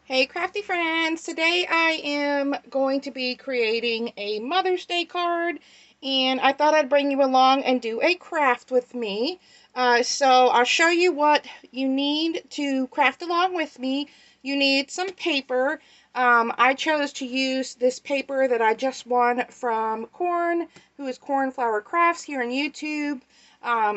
Hey crafty friends, today I am going to be creating a Mother's Day card and I thought I'd bring you along and do a craft with me. So I'll show you what you need to craft along with me. You need some paper. I chose to use this paper that I just won from Corn, who is Cornflower Crafts here on YouTube.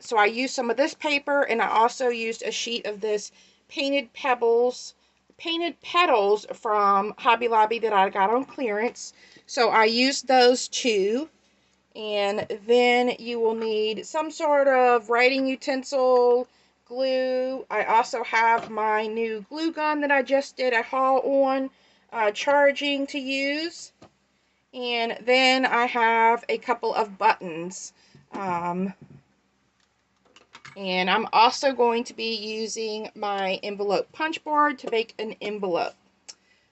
So I used some of this paper and I also used a sheet of this painted petals from Hobby Lobby that I got on clearance. So I used those two. And then you will need some sort of writing utensil, glue. I also have my new glue gun that I just did a haul on, charging to use. And then I have a couple of buttons. And I'm also going to be using my envelope punch board to make an envelope.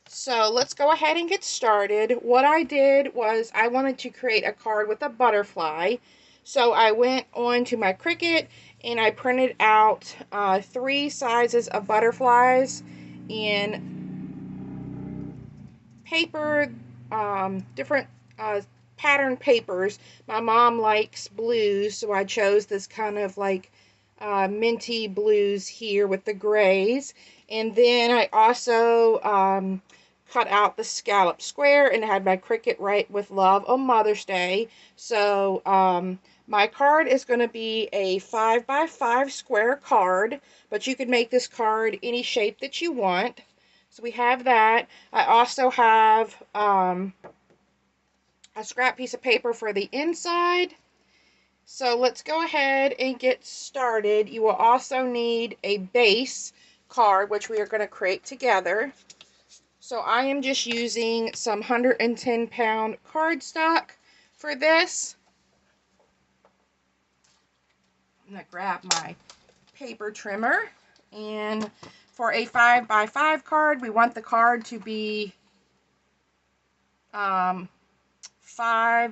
So let's go ahead and get started. What I did was I wanted to create a card with a butterfly. So I went on to my Cricut and I printed out 3 sizes of butterflies in paper, different pattern papers. My mom likes blues, so I chose this kind of like minty blues here with the grays. And then I also cut out the scallop square and had my Cricut write with love on Mother's Day. So my card is going to be a 5x5 square card, but you can make this card any shape that you want. So we have that. I also have a scrap piece of paper for the inside. So let's go ahead and get started. You will also need a base card, which we are going to create together. So I am just using some 110-pound cardstock for this. I'm going to grab my paper trimmer. And for a 5x5 card, we want the card to be 5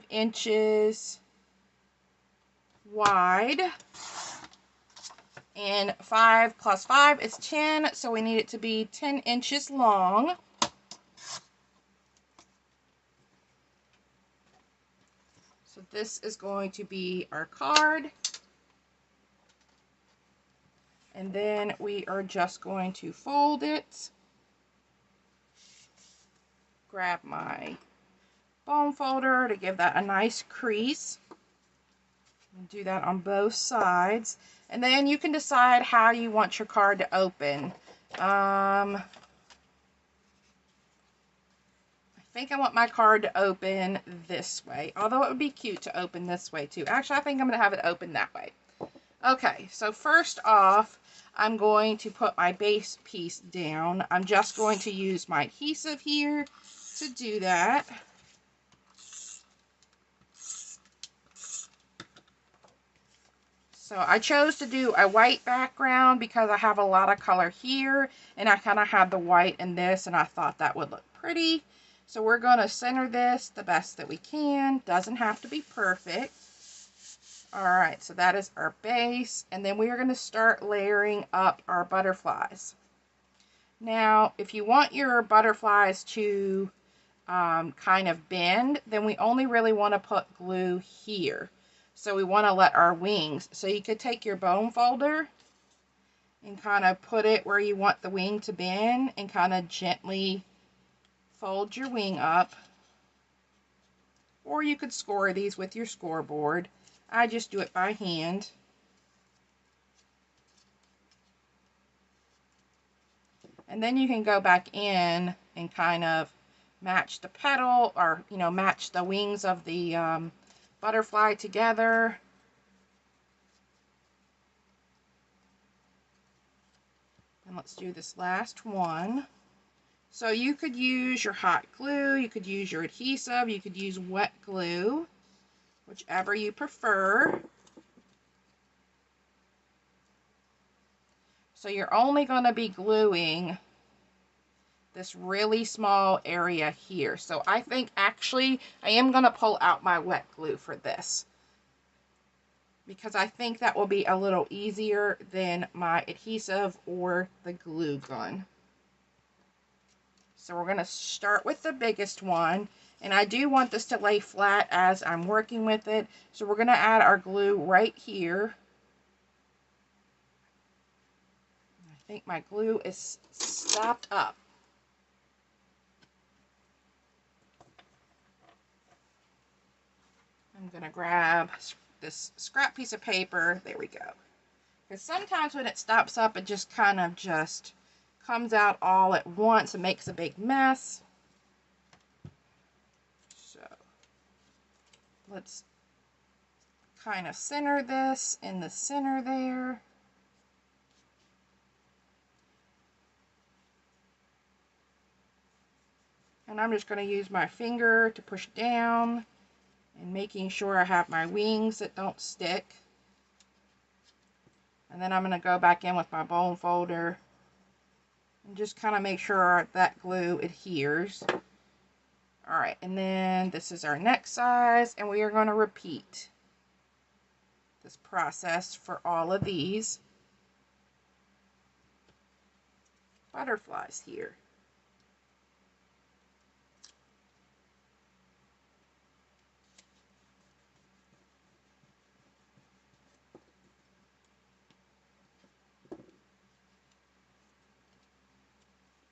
inches wide. And 5 plus 5 is 10, so we need it to be 10 inches long. So this is going to be our card. And then we are just going to fold it. Grab my bone folder to give that a nice crease. And do that on both sides. And then you can decide how you want your card to open. I think I want my card to open this way, although it would be cute to open this way too. Actually, I think I'm going to have it open that way. Okay, so first off, I'm going to put my base piece down. I'm just going to use my adhesive here to do that. So I chose to do a white background because I have a lot of color here, and I kind of had the white in this, and I thought that would look pretty. So we're going to center this the best that we can. Doesn't have to be perfect. Alright, so that is our base, and then we are going to start layering up our butterflies. Now, if you want your butterflies to kind of bend, then we only really want to put glue here. So we want to let our wings, so you could take your bone folder and kind of put it where you want the wing to bend and kind of gently fold your wing up. Or you could score these with your scoreboard. I just do it by hand. And then you can go back in and kind of match the petal, or match the wings of the butterfly together. And let's do this last one. So you could use your hot glue, you could use your adhesive, you could use wet glue, whichever you prefer. So you're only going to be gluing this really small area here. So I think actually I am going to pull out my wet glue for this, because I think that will be a little easier than my adhesive or the glue gun. So we're going to start with the biggest one. And I do want this to lay flat as I'm working with it. So we're going to add our glue right here. I think my glue is stopped up. I'm going to grab this scrap piece of paper. There we go. Because sometimes when it stops up, it just kind of just comes out all at once and makes a big mess. So let's kind of center this in the center there. And I'm just going to use my finger to push down and making sure I have my wings that don't stick. And then I'm going to go back in with my bone folder and just kind of make sure that glue adheres. Alright, and then this is our next size, and we are going to repeat this process for all of these butterflies here.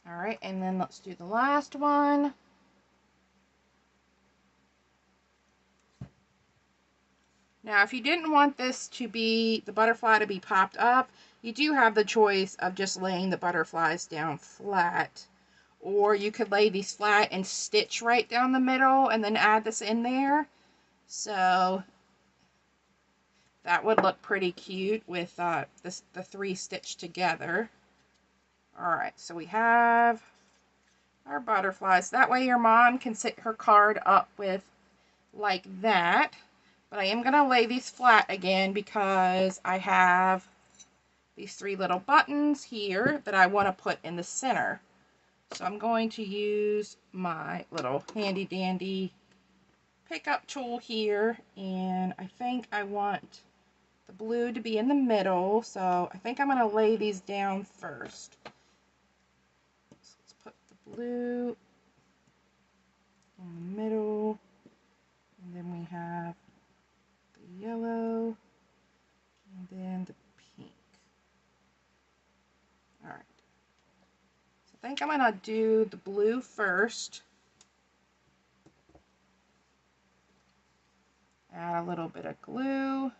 Alright, and then let's do the last one. Now, if you didn't want this to be, the butterfly to be popped up, you do have the choice of just laying the butterflies down flat. Or you could lay these flat and stitch right down the middle and then add this in there. So that would look pretty cute with the 3 stitched together. Alright, so we have our butterflies. That way your mom can sit her card up with like that. But I am going to lay these flat again because I have these 3 little buttons here that I want to put in the center. So I'm going to use my little handy dandy pickup tool here, and I think I want the blue to be in the middle, so I think I'm going to lay these down first. So let's put the blue in the middle, and then we have the yellow, and then the pink. Alright, so I think I'm going to do the blue first. Add a little bit of glue.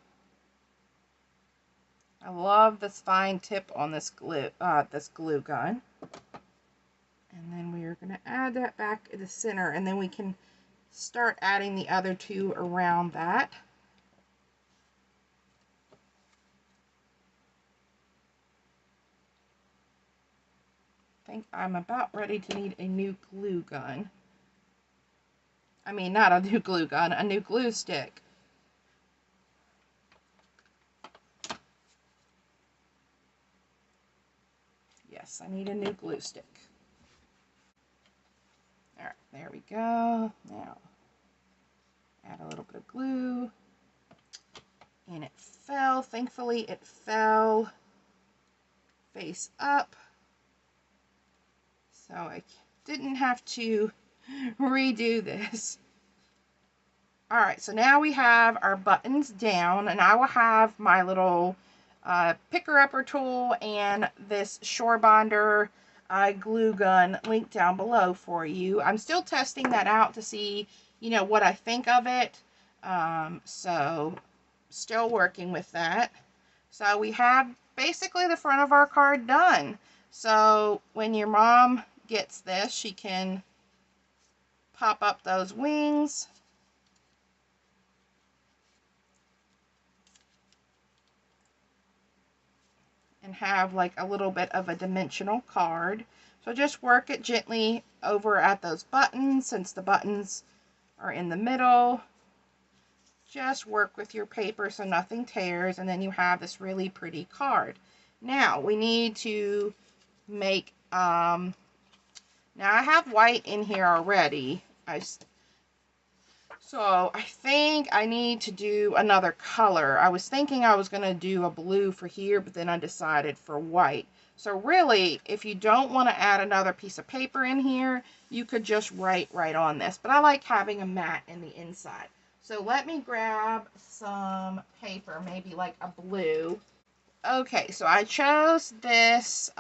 I love this fine tip on this glue gun. And then we are going to add that back in the center, and then we can start adding the other 2 around that. I think I'm about ready to need a new glue gun. I mean, not a new glue gun, a new glue stick. Yes, I need a new glue stick. Alright, there we go. Now, add a little bit of glue. And it fell. Thankfully, it fell face up. So I didn't have to redo this. Alright, so now we have our buttons down, and I will have my little picker-upper tool and this Shore Bonder glue gun linked down below for you. I'm still testing that out to see, you know, what I think of it. So, still working with that. So we have basically the front of our card done. So when your mom gets this, she can pop up those wings. And have like a little bit of a dimensional card. So just work it gently over at those buttons, since the buttons are in the middle. Just work with your paper so nothing tears, and then you have this really pretty card. Now we need to make, now I have white in here already. So I think I need to do another color. I was thinking I was going to do a blue for here, but then I decided for white. So really, if you don't want to add another piece of paper in here, you could just write right on this. But I like having a mat in the inside. So let me grab some paper, maybe like a blue. Okay, so I chose this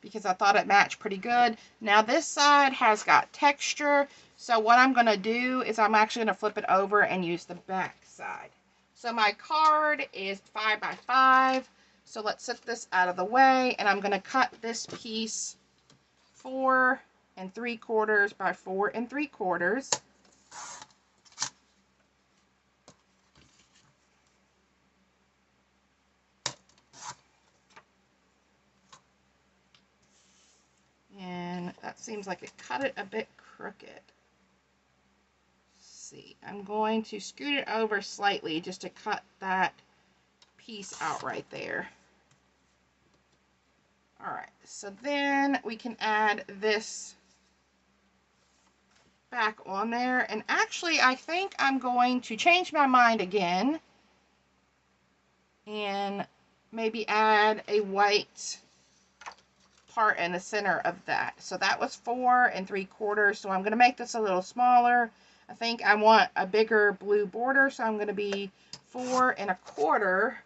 because I thought it matched pretty good. Now this side has got texture, so what I'm going to do is I'm actually going to flip it over and use the back side. So my card is 5 by 5, so let's set this out of the way, and I'm going to cut this piece 4 3/4 by 4 3/4. And that seems like it cut it a bit crooked. See, I'm going to scoot it over slightly just to cut that piece out right there. Alright, so then we can add this back on there. And actually, I think I'm going to change my mind again and maybe add a white part in the center of that. So that was 4 3/4, so I'm going to make this a little smaller. I think I want a bigger blue border, so I'm going to be 4 1/4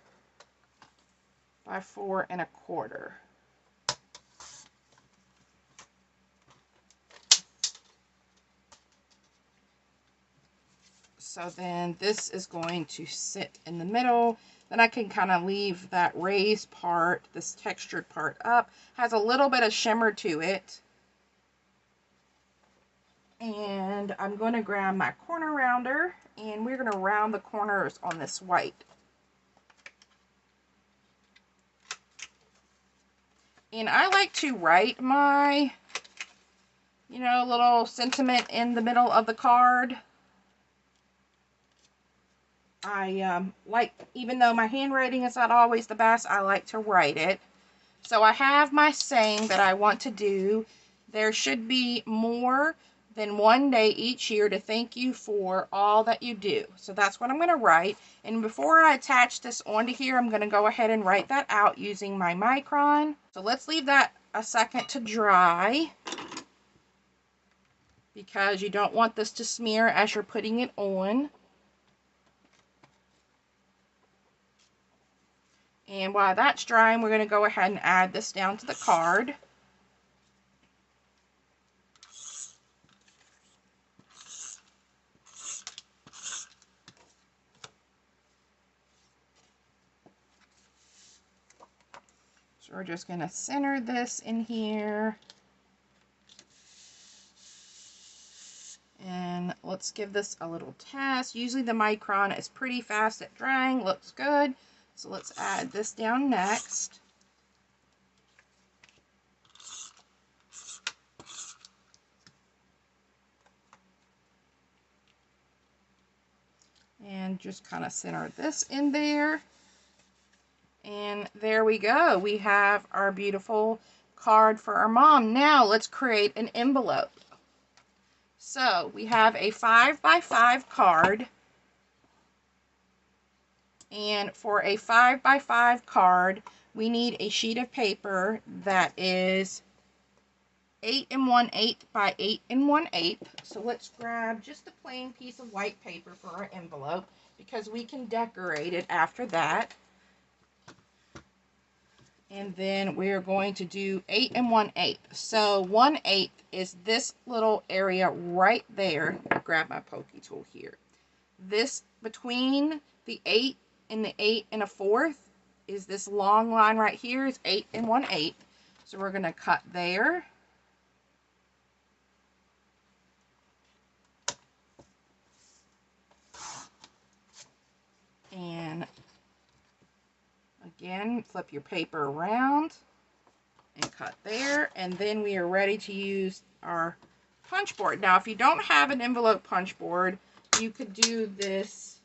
by 4 1/4. So then this is going to sit in the middle. Then I can kind of leave that raised part, this textured part up. Has a little bit of shimmer to it. And I'm going to grab my corner rounder, and we're going to round the corners on this white. And I like to write my, little sentiment in the middle of the card. I like, even though my handwriting is not always the best, I like to write it. So I have my saying that I want to do. There should be more than one day each year to thank you for all that you do. So that's what I'm going to write. And before I attach this onto here, I'm going to go ahead and write that out using my micron. So let's leave that a second to dry, because you don't want this to smear as you're putting it on. And while that's drying, we're going to go ahead and add this down to the card. So we're just going to center this in here. And let's give this a little test. Usually the micron is pretty fast at drying. Looks good. So let's add this down next. And just kind of center this in there. And there we go. We have our beautiful card for our mom. Now let's create an envelope. So we have a 5 by 5 card. And for a 5 by 5 card, we need a sheet of paper that is 8 1/8 by 8 1/8. So let's grab just a plain piece of white paper for our envelope, because we can decorate it after that. And then we're going to do 8 1/8. So 1/8 is this little area right there. I'll grab my pokey tool here. This between the 8 and the 8 1/4 is this long line right here is 8 1/8. So we're going to cut there. And again, flip your paper around and cut there. And then we are ready to use our punch board. Now, if you don't have an envelope punch board, you could do this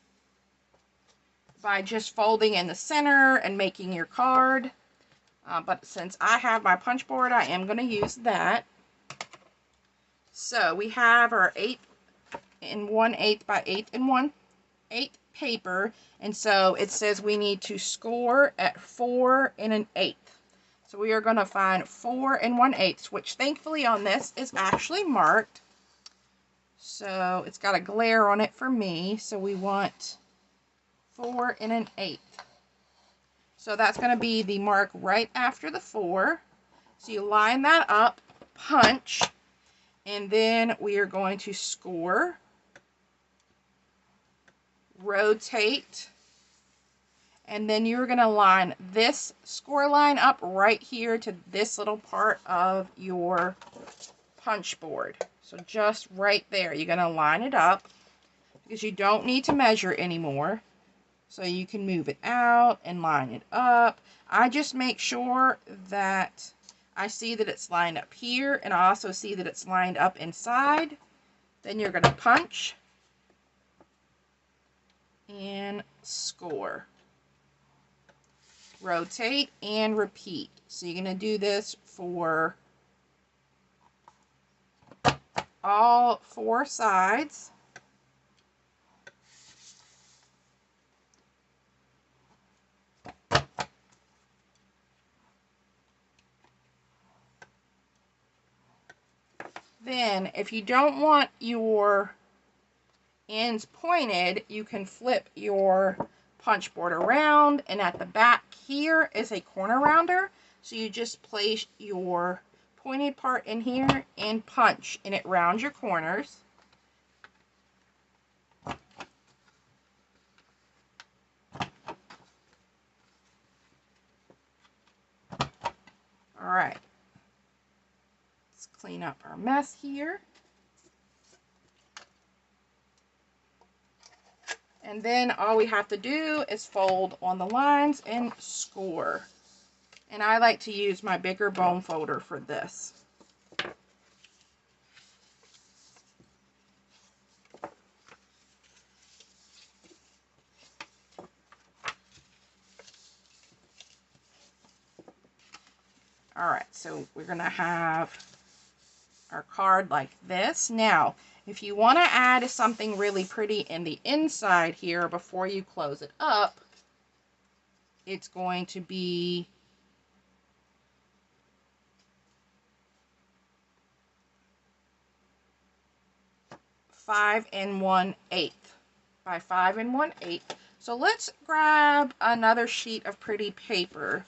by just folding in the center and making your card. But since I have my punch board, I am going to use that. So we have our 8 1/8 by 8 1/8 paper, and so it says we need to score at 4 1/8. So we are going to find 4 1/8, which thankfully on this is actually marked. So it's got a glare on it for me. So we want 4 1/8. So that's going to be the mark right after the 4. So you line that up, punch, and then we are going to score, rotate, and then you're going to line this score line up right here to this little part of your punch board. So just right there, you're going to line it up because you don't need to measure anymore. So you can move it out and line it up. I just make sure that I see that it's lined up here, and I also see that it's lined up inside. Then you're going to punch and score. Rotate and repeat. So you're going to do this for all 4 sides. Then, if you don't want your ends pointed, you can flip your punch board around, and at the back here is a corner rounder. So you just place your pointed part in here and punch, and it rounds your corners. All right. Let's clean up our mess here. And then all we have to do is fold on the lines and score. And I like to use my bigger bone folder for this. All right, so we're going to have our card like this. Now, if you want to add something really pretty in the inside here before you close it up, it's going to be five and 1/8 by 5 1/8. So let's grab another sheet of pretty paper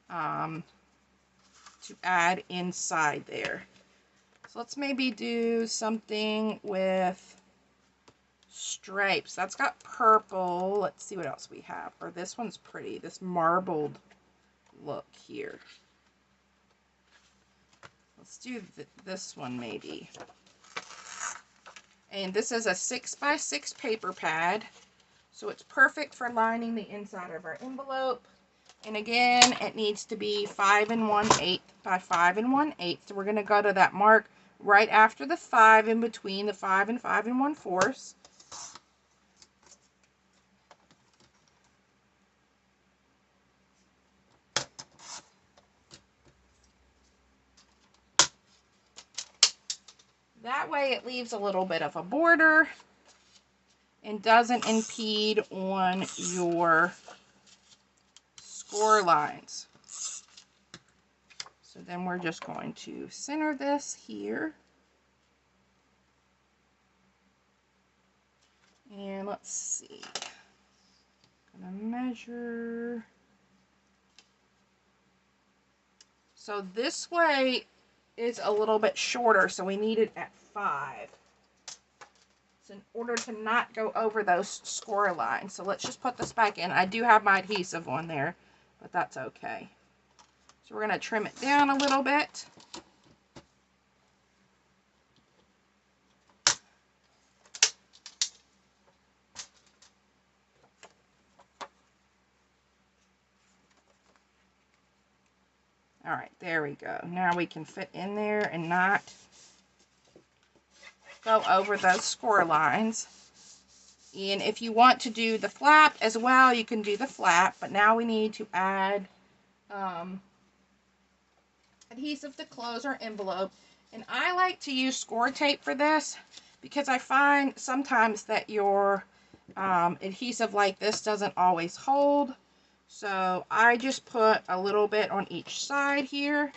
to add inside there. So let's maybe do something with stripes. That's got purple. Let's see what else we have. Or this one's pretty. This marbled look here. Let's do this one maybe. And this is a 6x6 paper pad. So it's perfect for lining the inside of our envelope. And again, it needs to be 5 1/8 by 5 1/8. So we're going to go to that mark right after the 5, in between the 5 and 5 1/4. That way it leaves a little bit of a border and doesn't impede on your score lines. So then we're just going to center this here. And let's see. I'm gonna measure. So this way is a little bit shorter, so we need it at 5. So in order to not go over those score lines. So let's just put this back in. I do have my adhesive on there, but that's okay. So we're going to trim it down a little bit. All right, there we go. Now we can fit in there and not go over those score lines. And if you want to do the flap as well, you can do the flap. But now we need to add adhesive to close our envelope. And I like to use score tape for this because I find sometimes that your adhesive like this doesn't always hold. So I just put a little bit on each side here,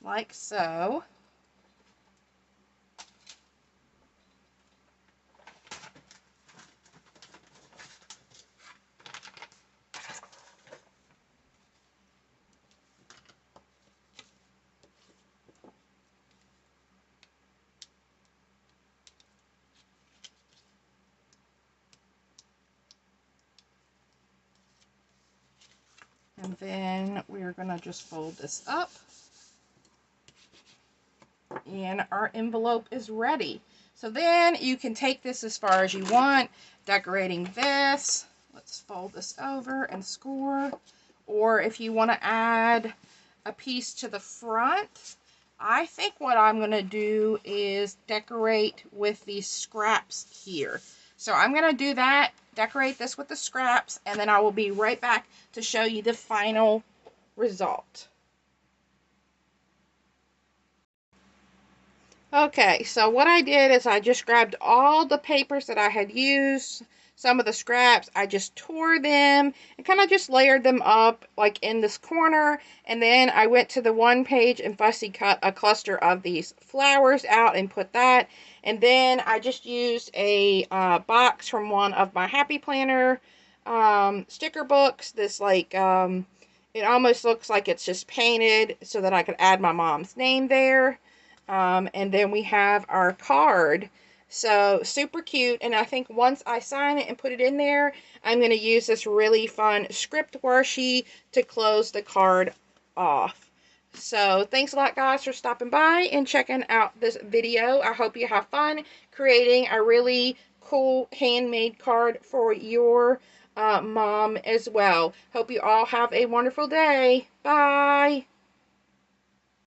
like so. And then we're going to just fold this up. And our envelope is ready. So then you can take this as far as you want, decorating this. Let's fold this over and score. Or if you want to add a piece to the front, I think what I'm going to do is decorate with these scraps here. So I'm going to do that, decorate this with the scraps, and then I will be right back to show you the final result. Okay, so what I did is I just grabbed all the papers that I had used, some of the scraps, I just tore them and kind of just layered them up like in this corner, and then I went to the one page and fussy cut a cluster of these flowers out and put that, and then I just used a box from one of my Happy Planner sticker books, this like, it almost looks like it's just painted so that I could add my mom's name there. And then we have our card. So super cute. And I think once I sign it and put it in there, I'm going to use this really fun script washi to close the card off. So thanks a lot, guys, for stopping by and checking out this video. I hope you have fun creating a really cool handmade card for your mom as well. Hope you all have a wonderful day. Bye.